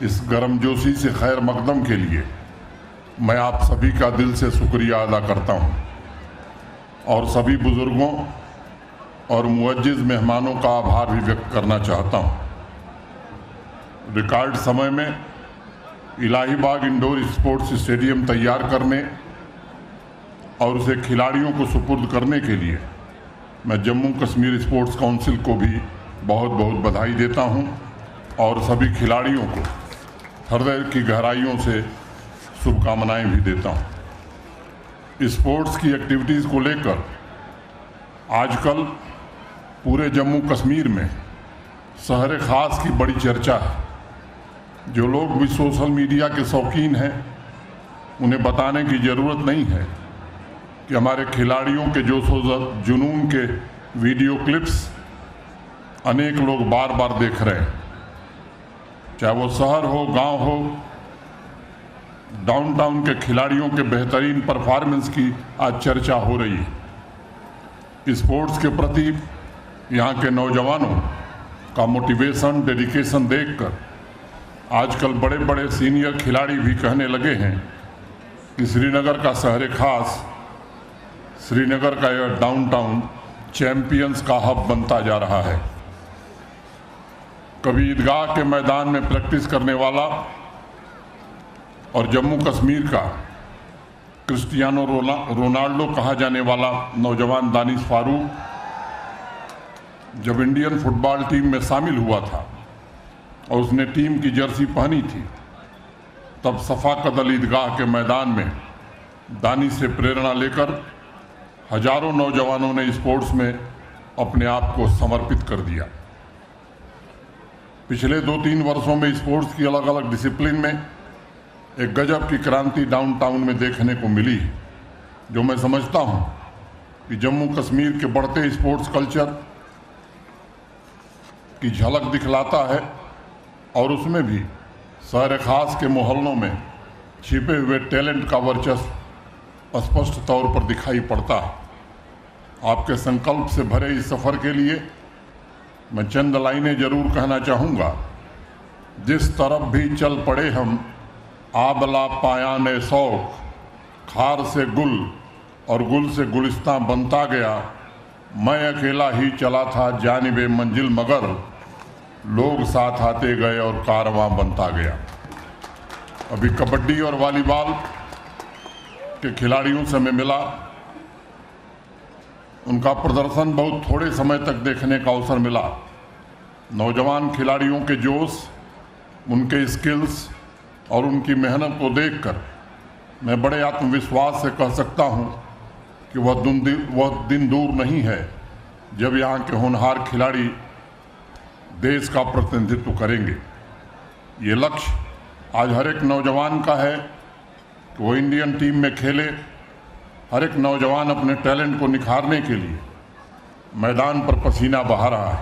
इस गर्मजोशी से खैर मकदम के लिए मैं आप सभी का दिल से शुक्रिया अदा करता हूं और सभी बुजुर्गों और मुअज्जिज़ मेहमानों का आभार भी व्यक्त करना चाहता हूं। रिकॉर्ड समय में इलाहीबाग इंडोर स्पोर्ट्स स्टेडियम तैयार करने और उसे खिलाड़ियों को सुपुर्द करने के लिए मैं जम्मू कश्मीर स्पोर्ट्स काउंसिल को भी बहुत बहुत बधाई देता हूं और सभी खिलाड़ियों को हृदय की गहराइयों से शुभकामनाएं भी देता हूं। स्पोर्ट्स की एक्टिविटीज़ को लेकर आजकल पूरे जम्मू कश्मीर में शहर ख़ास की बड़ी चर्चा है। जो लोग भी सोशल मीडिया के शौकीन हैं उन्हें बताने की ज़रूरत नहीं है कि हमारे खिलाड़ियों के जोश व जुनून के वीडियो क्लिप्स अनेक लोग बार बार देख रहे हैं। चाहे वो शहर हो, गांव हो, डाउनटाउन के खिलाड़ियों के बेहतरीन परफॉर्मेंस की आज चर्चा हो रही है। स्पोर्ट्स के प्रति यहाँ के नौजवानों का मोटिवेशन, डेडिकेशन देखकर आजकल बड़े बड़े सीनियर खिलाड़ी भी कहने लगे हैं कि श्रीनगर का शहर खास, श्रीनगर का यह डाउनटाउन चैंपियंस का हब बनता जा रहा है। कभी ईदगाह के मैदान में प्रैक्टिस करने वाला और जम्मू कश्मीर का क्रिस्टियानो रोनाल्डो कहा जाने वाला नौजवान दानिश फारूक जब इंडियन फुटबॉल टीम में शामिल हुआ था और उसने टीम की जर्सी पहनी थी, तब सफाकदल ईदगाह के मैदान में दानिश से प्रेरणा लेकर हजारों नौजवानों ने स्पोर्ट्स में अपने आप को समर्पित कर दिया। पिछले 2-3 वर्षों में स्पोर्ट्स की अलग अलग डिसिप्लिन में एक गजब की क्रांति डाउनटाउन में देखने को मिली, जो मैं समझता हूं कि जम्मू कश्मीर के बढ़ते स्पोर्ट्स कल्चर की झलक दिखलाता है और उसमें भी शहर खास के मोहल्लों में छिपे हुए टैलेंट का वर्चस्व स्पष्ट तौर पर दिखाई पड़ता है। आपके संकल्प से भरे इस सफ़र के लिए मैं चंद लाइनें जरूर कहना चाहूँगा। जिस तरफ भी चल पड़े हम आबला पायाने शौक, खार से गुल और गुल से गुलिस्तां बनता गया। मैं अकेला ही चला था जानिबे मंजिल, मगर लोग साथ आते गए और कारवां बनता गया। अभी कबड्डी और वॉलीबॉल के खिलाड़ियों से मैं मिला। उनका प्रदर्शन बहुत थोड़े समय तक देखने का अवसर मिला। नौजवान खिलाड़ियों के जोश, उनके स्किल्स और उनकी मेहनत को देखकर मैं बड़े आत्मविश्वास से कह सकता हूं कि वह दिन दूर नहीं है जब यहाँ के होनहार खिलाड़ी देश का प्रतिनिधित्व करेंगे। ये लक्ष्य आज हर एक नौजवान का है कि वो इंडियन टीम में खेले। हर एक नौजवान अपने टैलेंट को निखारने के लिए मैदान पर पसीना बहा रहा है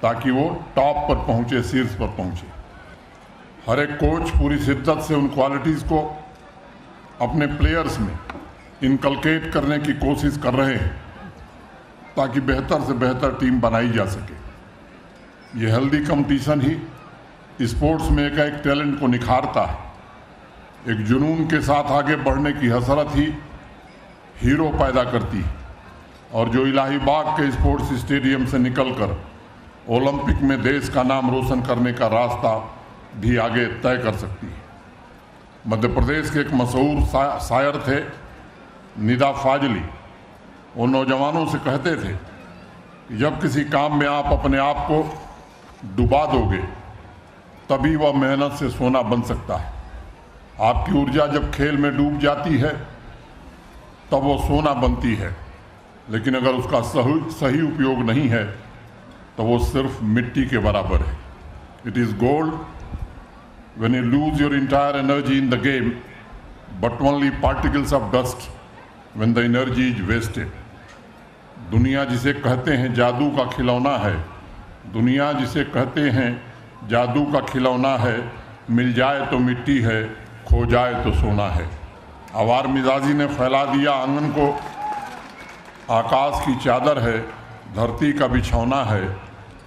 ताकि वो टॉप पर पहुँचे, शीर्ष पर पहुँचे। हर एक कोच पूरी शिद्दत से उन क्वालिटीज़ को अपने प्लेयर्स में इनकलकेट करने की कोशिश कर रहे हैं ताकि बेहतर से बेहतर टीम बनाई जा सके। ये हेल्दी कंपटीशन ही स्पोर्ट्स में एक टैलेंट को निखारता है। एक जुनून के साथ आगे बढ़ने की हसरत ही हीरो पैदा करती है और जो इलाहीबाग के स्पोर्ट्स स्टेडियम से निकलकर ओलंपिक में देश का नाम रोशन करने का रास्ता भी आगे तय कर सकती है। मध्य प्रदेश के एक मशहूर शायर थे निदा फाजली। वो नौजवानों से कहते थे कि जब किसी काम में आप अपने आप को डुबा दोगे तभी वह मेहनत से सोना बन सकता है। आपकी ऊर्जा जब खेल में डूब जाती है तब वो सोना बनती है, लेकिन अगर उसका सही उपयोग नहीं है तो वो सिर्फ मिट्टी के बराबर है। It is gold when you lose your entire energy in the game, but only particles of dust when the energy is wasted. दुनिया जिसे कहते हैं जादू का खिलौना है, दुनिया जिसे कहते हैं जादू का खिलौना है, मिल जाए तो मिट्टी है, खो जाए तो सोना है। आवार मिजाजी ने फैला दिया आंगन को, आकाश की चादर है, धरती का बिछौना है,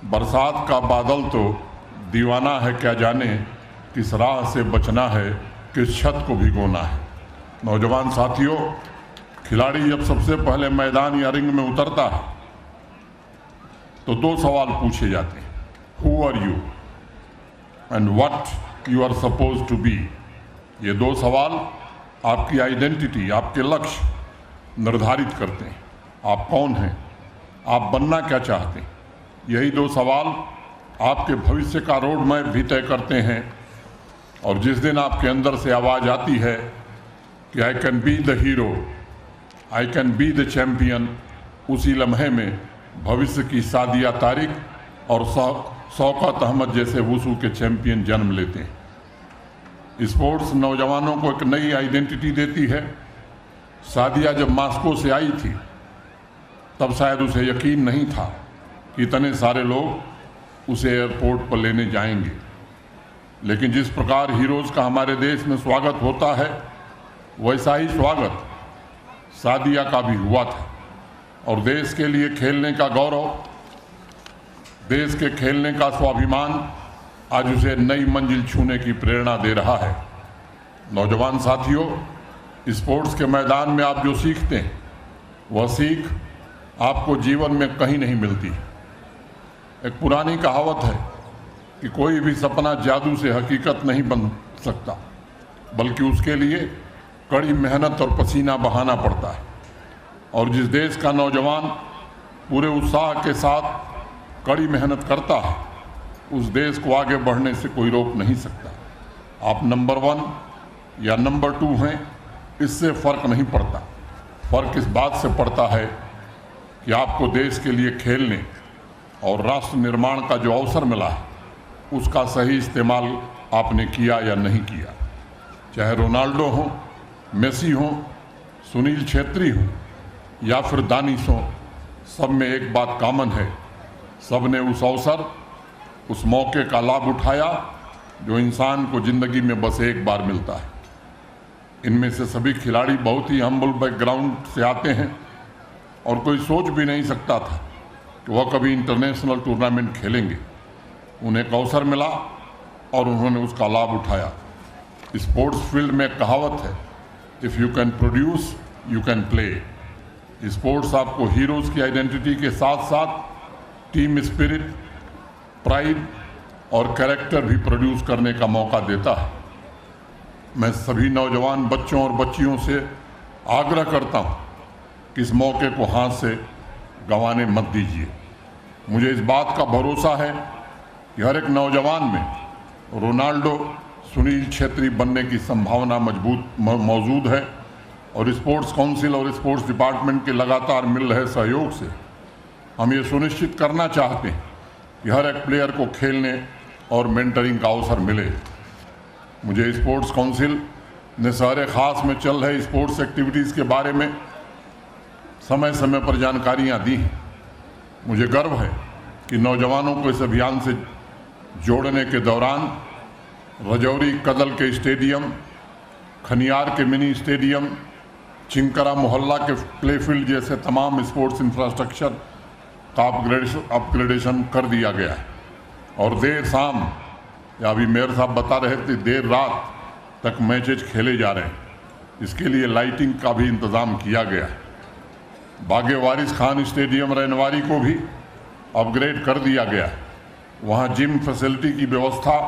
बरसात का बादल तो दीवाना है, क्या जाने किस राह से बचना है, किस छत को भिगोना है। नौजवान साथियों, खिलाड़ी जब सबसे पहले मैदान या रिंग में उतरता है तो दो सवाल पूछे जाते हैं, who are you and what you are suppose to be. ये दो सवाल आपकी आइडेंटिटी, आपके लक्ष्य निर्धारित करते हैं। आप कौन हैं, आप बनना क्या चाहते हैं। यही दो सवाल आपके भविष्य का रोड मैप भी तय करते हैं। और जिस दिन आपके अंदर से आवाज़ आती है कि I can be the hero, I can be the champion, उसी लम्हे में भविष्य की सादिया तारिक और शौकत अहमद जैसे वुशु के चैंपियन जन्म लेते हैं। स्पोर्ट्स नौजवानों को एक नई आइडेंटिटी देती है। सादिया जब मास्को से आई थी तब शायद उसे यकीन नहीं था कि इतने सारे लोग उसे एयरपोर्ट पर लेने जाएंगे, लेकिन जिस प्रकार हीरोज़ का हमारे देश में स्वागत होता है वैसा ही स्वागत सादिया का भी हुआ था। और देश के लिए खेलने का गौरव, देश के खेलने का स्वाभिमान आज उसे नई मंजिल छूने की प्रेरणा दे रहा है। नौजवान साथियों, स्पोर्ट्स के मैदान में आप जो सीखते हैं वह सीख आपको जीवन में कहीं नहीं मिलती। एक पुरानी कहावत है कि कोई भी सपना जादू से हकीकत नहीं बन सकता, बल्कि उसके लिए कड़ी मेहनत और पसीना बहाना पड़ता है। और जिस देश का नौजवान पूरे उत्साह के साथ कड़ी मेहनत करता है, उस देश को आगे बढ़ने से कोई रोक नहीं सकता। आप नंबर 1 या नंबर 2 हैं, इससे फ़र्क नहीं पड़ता। फ़र्क इस बात से पड़ता है कि आपको देश के लिए खेलने और राष्ट्र निर्माण का जो अवसर मिला है उसका सही इस्तेमाल आपने किया या नहीं किया। चाहे रोनाल्डो हो, मेसी हो, सुनील छेत्री हो या फिर दानिश हो, सब में एक बात कॉमन है, सब ने उस अवसर, उस मौके का लाभ उठाया जो इंसान को ज़िंदगी में बस एक बार मिलता है। इनमें से सभी खिलाड़ी बहुत ही हम्बल बैकग्राउंड से आते हैं और कोई सोच भी नहीं सकता था कि वह कभी इंटरनेशनल टूर्नामेंट खेलेंगे। उन्हें एक अवसर मिला और उन्होंने उसका लाभ उठाया। स्पोर्ट्स फील्ड में एक कहावत है, if you can produce you can play. Sports आपको हीरोज़ की आइडेंटिटी के साथ साथ टीम स्पिरिट, प्राइड और कैरेक्टर भी प्रोड्यूस करने का मौका देता है। मैं सभी नौजवान बच्चों और बच्चियों से आग्रह करता हूँ कि इस मौके को हाथ से गंवाने मत दीजिए। मुझे इस बात का भरोसा है कि हर एक नौजवान में रोनाल्डो, सुनील छेत्री बनने की संभावना मौजूद है। और स्पोर्ट्स काउंसिल और स्पोर्ट्स डिपार्टमेंट के लगातार मिल रहे सहयोग से हम ये सुनिश्चित करना चाहते हैं कि हर एक प्लेयर को खेलने और मेंटरिंग का अवसर मिले। मुझे स्पोर्ट्स काउंसिल ने शहर खास में चल रहे स्पोर्ट्स एक्टिविटीज़ के बारे में समय समय पर जानकारियाँ दी हैं। मुझे गर्व है कि नौजवानों को इस अभियान से जोड़ने के दौरान रजौरी कदल के स्टेडियम, खनियार के मिनी स्टेडियम, चिंकरा मोहल्ला के प्ले फील्ड जैसे तमाम स्पोर्ट्स इंफ्रास्ट्रक्चर का अपग्रेडेशन कर दिया गया है। और देर शाम, या अभी मेयर साहब बता रहे थे, देर रात तक मैचेज खेले जा रहे हैं। इसके लिए लाइटिंग का भी इंतज़ाम किया गया है। बागे वारिस खान स्टेडियम रैनवारी को भी अपग्रेड कर दिया गया है। वहाँ जिम फैसिलिटी की व्यवस्था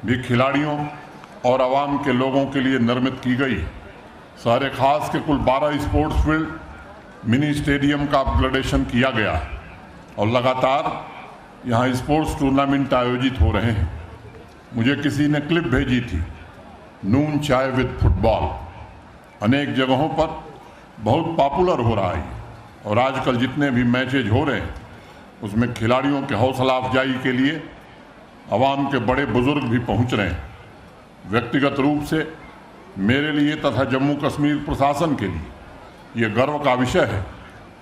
भी खिलाड़ियों और आवाम के लोगों के लिए निर्मित की गई है। शहर खास के कुल 12 स्पोर्ट्स फील्ड, मिनी स्टेडियम का अपग्रेडेशन किया गया है और लगातार यहाँ स्पोर्ट्स टूर्नामेंट आयोजित हो रहे हैं। मुझे किसी ने क्लिप भेजी थी, नून चाय विद फुटबॉल अनेक जगहों पर बहुत पॉपुलर हो रहा है। और आजकल जितने भी मैचेज हो रहे हैं उसमें खिलाड़ियों के हौसला अफजाई के लिए आवाम के बड़े बुजुर्ग भी पहुंच रहे हैं। व्यक्तिगत रूप से मेरे लिए तथा जम्मू कश्मीर प्रशासन के लिए ये गर्व का विषय है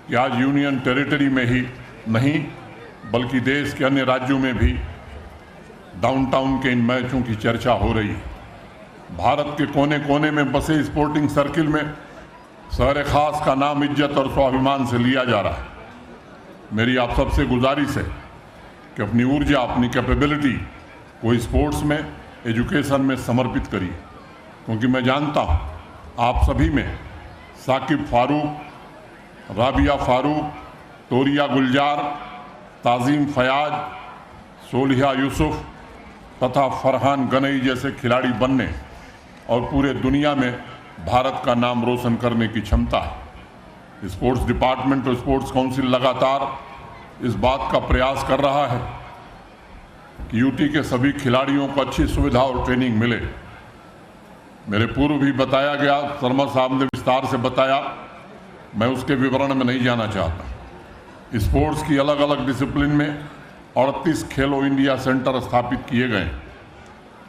कि आज यूनियन टेरिटरी में ही नहीं बल्कि देश के अन्य राज्यों में भी डाउनटाउन के इन मैचों की चर्चा हो रही है। भारत के कोने कोने में बसे स्पोर्टिंग सर्किल में शहर खास का नाम इज्जत और स्वाभिमान से लिया जा रहा है। मेरी आप सबसे गुजारिश है कि अपनी ऊर्जा, अपनी कैपेबिलिटी को स्पोर्ट्स में, एजुकेशन में समर्पित करिए, क्योंकि मैं जानता हूँ आप सभी में साकिब फारूक, राबिया फारूक, तोरिया गुलजार, ताज़ीम फयाज, सोलिहा यूसुफ तथा फरहान गनई जैसे खिलाड़ी बनने और पूरे दुनिया में भारत का नाम रोशन करने की क्षमता है। स्पोर्ट्स डिपार्टमेंट और स्पोर्ट्स काउंसिल लगातार इस बात का प्रयास कर रहा है कि यूटी के सभी खिलाड़ियों को अच्छी सुविधा और ट्रेनिंग मिले। मेरे पूर्व भी बताया गया, शर्मा साहब ने विस्तार से बताया, मैं उसके विवरण में नहीं जाना चाहता। स्पोर्ट्स की अलग अलग डिसिप्लिन में 38 खेलो इंडिया सेंटर स्थापित किए गए।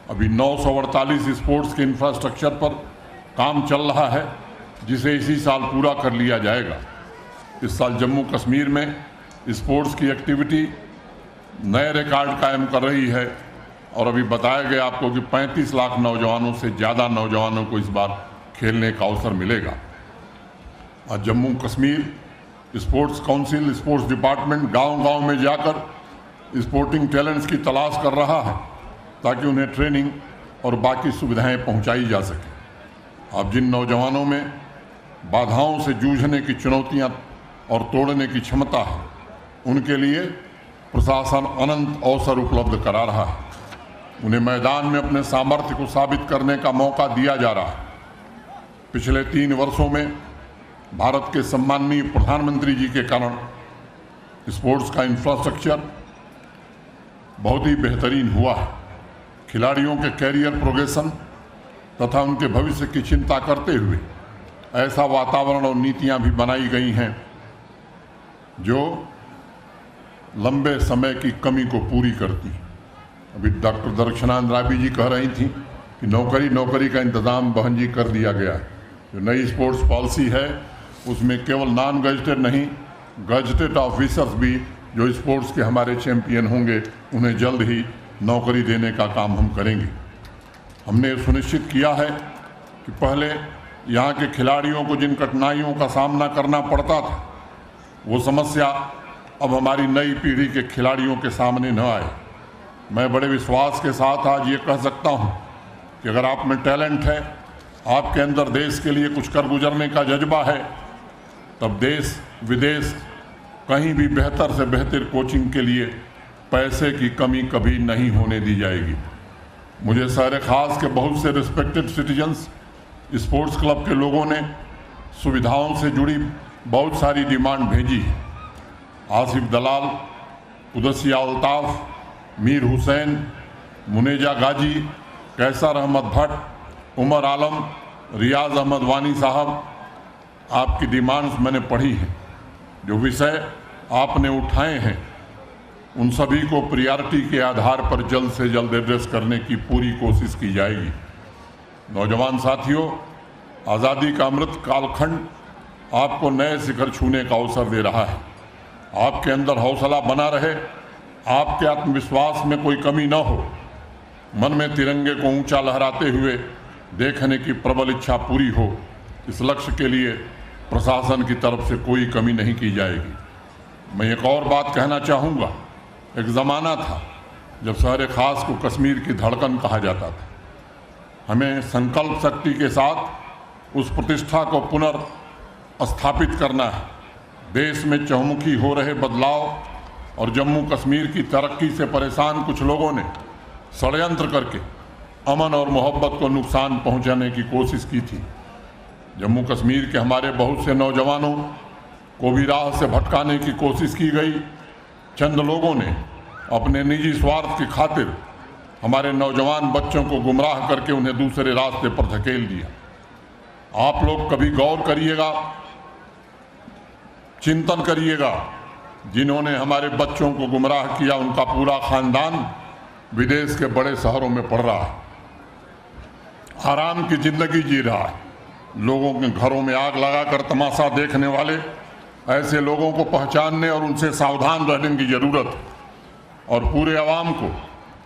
अभी 948 स्पोर्ट्स के इंफ्रास्ट्रक्चर पर काम चल रहा है, जिसे इसी साल पूरा कर लिया जाएगा। इस साल जम्मू कश्मीर में स्पोर्ट्स की एक्टिविटी नए रिकॉर्ड कायम कर रही है और अभी बताया गया आपको कि 35 लाख नौजवानों से ज़्यादा नौजवानों को इस बार खेलने का अवसर मिलेगा। आज Jammu Kashmir sports council, sports department गांव-गांव में जाकर स्पोर्टिंग टैलेंट्स की तलाश कर रहा है ताकि उन्हें ट्रेनिंग और बाकी सुविधाएं पहुंचाई जा सके। अब जिन नौजवानों में बाधाओं से जूझने की चुनौतियां और तोड़ने की क्षमता है, उनके लिए प्रशासन अनंत अवसर उपलब्ध करा रहा है। उन्हें मैदान में अपने सामर्थ्य को साबित करने का मौका दिया जा रहा है। पिछले 3 वर्षों में भारत के सम्माननीय प्रधानमंत्री जी के कारण स्पोर्ट्स का इंफ्रास्ट्रक्चर बहुत ही बेहतरीन हुआ है। खिलाड़ियों के कैरियर प्रोग्रेशन तथा उनके भविष्य की चिंता करते हुए ऐसा वातावरण और नीतियां भी बनाई गई हैं जो लंबे समय की कमी को पूरी करती हैं। अभी डॉक्टर दर्शनानंद राबी जी कह रही थी कि नौकरी का इंतज़ाम बहन जी कर दिया गया है। जो नई स्पोर्ट्स पॉलिसी है उसमें केवल नॉन गजटेड नहीं, गजटेड ऑफिसर्स भी जो स्पोर्ट्स के हमारे चैंपियन होंगे उन्हें जल्द ही नौकरी देने का काम हम करेंगे। हमने सुनिश्चित किया है कि पहले यहाँ के खिलाड़ियों को जिन कठिनाइयों का सामना करना पड़ता था, वो समस्या अब हमारी नई पीढ़ी के खिलाड़ियों के सामने न आए। मैं बड़े विश्वास के साथ आज ये कह सकता हूँ कि अगर आप में टैलेंट है, आपके अंदर देश के लिए कुछ कर गुजरने का जज्बा है, तब देश विदेश कहीं भी बेहतर से बेहतर कोचिंग के लिए पैसे की कमी कभी नहीं होने दी जाएगी। मुझे शहर खास के बहुत से रिस्पेक्टेड सिटीजन्स, स्पोर्ट्स क्लब के लोगों ने सुविधाओं से जुड़ी बहुत सारी डिमांड भेजी है। आसिफ दलाल, उदसिया अल्ताफ, मीर हुसैन, मुनेजा गाजी, कैसर अहमद भट्ट, उमर आलम, रियाज अहमद वानी साहब, आपकी डिमांड्स मैंने पढ़ी हैं। जो विषय आपने उठाए हैं उन सभी को प्रायोरिटी के आधार पर जल्द से जल्द एड्रेस करने की पूरी कोशिश की जाएगी। नौजवान साथियों, आज़ादी का अमृत कालखंड आपको नए शिखर छूने का अवसर दे रहा है। आपके अंदर हौसला बना रहे, आपके आत्मविश्वास में कोई कमी न हो, मन में तिरंगे को ऊंचा लहराते हुए देखने की प्रबल इच्छा पूरी हो, इस लक्ष्य के लिए प्रशासन की तरफ से कोई कमी नहीं की जाएगी। मैं एक और बात कहना चाहूँगा, एक ज़माना था जब शहर खास को कश्मीर की धड़कन कहा जाता था। हमें संकल्प शक्ति के साथ उस प्रतिष्ठा को पुनर्स्थापित करना है। देश में चहुमुखी हो रहे बदलाव और जम्मू कश्मीर की तरक्की से परेशान कुछ लोगों ने षड्यंत्र करके अमन और मोहब्बत को नुकसान पहुंचाने की कोशिश की थी। जम्मू कश्मीर के हमारे बहुत से नौजवानों को भी राह से भटकाने की कोशिश की गई। चंद लोगों ने अपने निजी स्वार्थ की खातिर हमारे नौजवान बच्चों को गुमराह करके उन्हें दूसरे रास्ते पर धकेल दिया। आप लोग कभी गौर करिएगा, चिंतन करिएगा, जिन्होंने हमारे बच्चों को गुमराह किया उनका पूरा खानदान विदेश के बड़े शहरों में पड़ रहा है, आराम की जिंदगी जी रहा है। लोगों के घरों में आग लगाकर तमाशा देखने वाले ऐसे लोगों को पहचानने और उनसे सावधान रहने की ज़रूरत है और पूरे अवाम को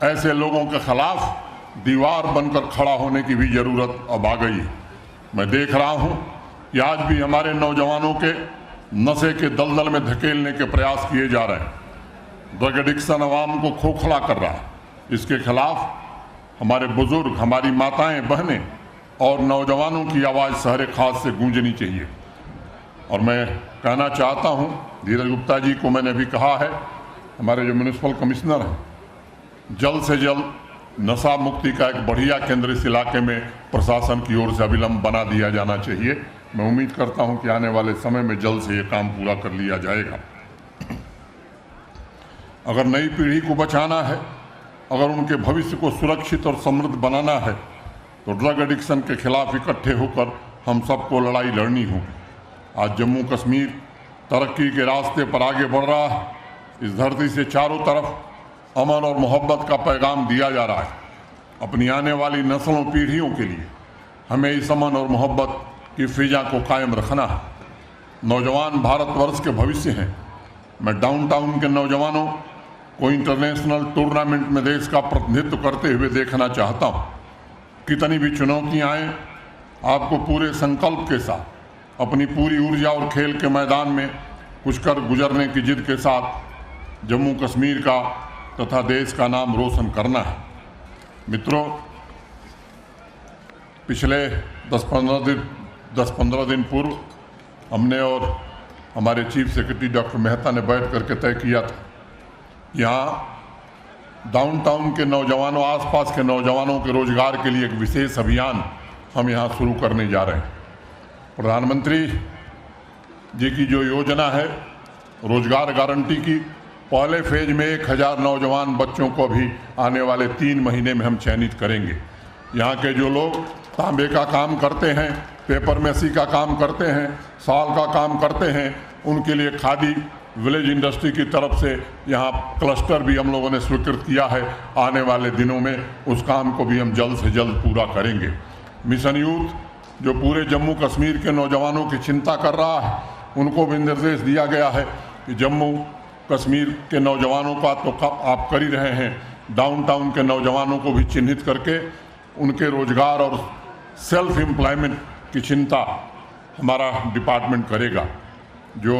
ऐसे लोगों के खिलाफ दीवार बनकर खड़ा होने की भी ज़रूरत अब आ गई है। मैं देख रहा हूँ कि आज भी हमारे नौजवानों के नशे के दलदल में धकेलने के प्रयास किए जा रहे हैं। ड्रग एडिक्शन अवाम को खोखला कर रहा है। इसके खिलाफ हमारे बुजुर्ग, हमारी माताएं, बहनें और नौजवानों की आवाज़ शहर खास से गूंजनी चाहिए। और मैं कहना चाहता हूं, धीरज गुप्ता जी को मैंने भी कहा है, हमारे जो म्यूनिसिपल कमिश्नर हैं, जल्द से जल्द नशा मुक्ति का एक बढ़िया केंद्र इस इलाके में प्रशासन की ओर से अविलंब बना दिया जाना चाहिए। मैं उम्मीद करता हूं कि आने वाले समय में जल्द से ये काम पूरा कर लिया जाएगा। अगर नई पीढ़ी को बचाना है, अगर उनके भविष्य को सुरक्षित और समृद्ध बनाना है, तो ड्रग एडिक्शन के खिलाफ इकट्ठे होकर हम सबको लड़ाई लड़नी होगी। आज जम्मू कश्मीर तरक्की के रास्ते पर आगे बढ़ रहा है। इस धरती से चारों तरफ अमन और मोहब्बत का पैगाम दिया जा रहा है। अपनी आने वाली नस्लों, पीढ़ियों के लिए हमें इस अमन और मोहब्बत की फिजा को कायम रखना है। नौजवान भारतवर्ष के भविष्य हैं। मैं डाउनटाउन के नौजवानों को इंटरनेशनल टूर्नामेंट में देश का प्रतिनिधित्व करते हुए देखना चाहता हूँ। कितनी भी चुनौतियाँ आएँ, आपको पूरे संकल्प के साथ, अपनी पूरी ऊर्जा और खेल के मैदान में कुछ कर गुजरने की जिद के साथ जम्मू कश्मीर का तथा देश का नाम रोशन करना है। मित्रों, पिछले 10-15 दिन पूर्व हमने और हमारे चीफ सेक्रेटरी डॉक्टर मेहता ने बैठ करके तय किया था, यहाँ डाउनटाउन के नौजवानों, आसपास के नौजवानों के रोजगार के लिए एक विशेष अभियान हम यहाँ शुरू करने जा रहे हैं। प्रधानमंत्री जी की जो योजना है रोजगार गारंटी की, पहले फेज में 1000 नौजवान बच्चों को भी आने वाले 3 महीने में हम चयनित करेंगे। यहाँ के जो लोग तांबे का काम करते हैं, पेपर मेसी का काम करते हैं, साल का काम करते हैं, उनके लिए खादी विलेज इंडस्ट्री की तरफ से यहाँ क्लस्टर भी हम लोगों ने स्वीकृत किया है। आने वाले दिनों में उस काम को भी हम जल्द से जल्द पूरा करेंगे। मिशन यूथ जो पूरे जम्मू कश्मीर के नौजवानों की चिंता कर रहा है, उनको भी निर्देश दिया गया है कि जम्मू कश्मीर के नौजवानों का तो आप कर ही रहे हैं, डाउनटाउन के नौजवानों को भी चिन्हित करके उनके रोजगार और सेल्फ एम्प्लॉयमेंट की चिंता हमारा डिपार्टमेंट करेगा। जो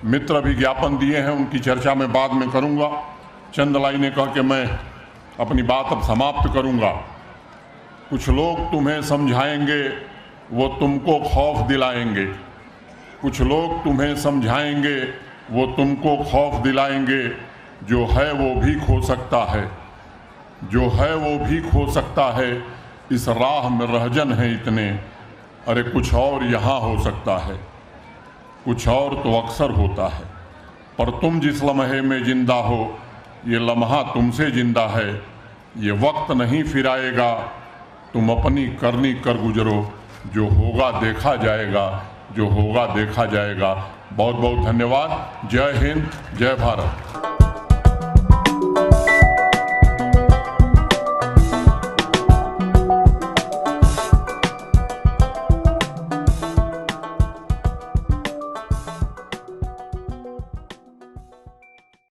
मित्र अभी ज्ञापन दिए हैं उनकी चर्चा मैं बाद में करूंगा। चंद लाइनें कह के मैं अपनी बात अब समाप्त करूंगा। कुछ लोग तुम्हें समझाएंगे, वो तुमको खौफ दिलाएंगे। कुछ लोग तुम्हें समझाएंगे, वो तुमको खौफ दिलाएंगे। जो है वो भी खो सकता है, जो है वो भी खो सकता है। इस राह में रहजन है इतने, अरे कुछ और यहाँ हो सकता है। कुछ और तो अक्सर होता है, पर तुम जिस लम्हे में जिंदा हो, ये लम्हा तुमसे जिंदा है। ये वक्त नहीं फिर आएगा, तुम अपनी करनी कर गुजरो। जो होगा देखा जाएगा, जो होगा देखा जाएगा। बहुत बहुत धन्यवाद। जय हिंद, जय भारत।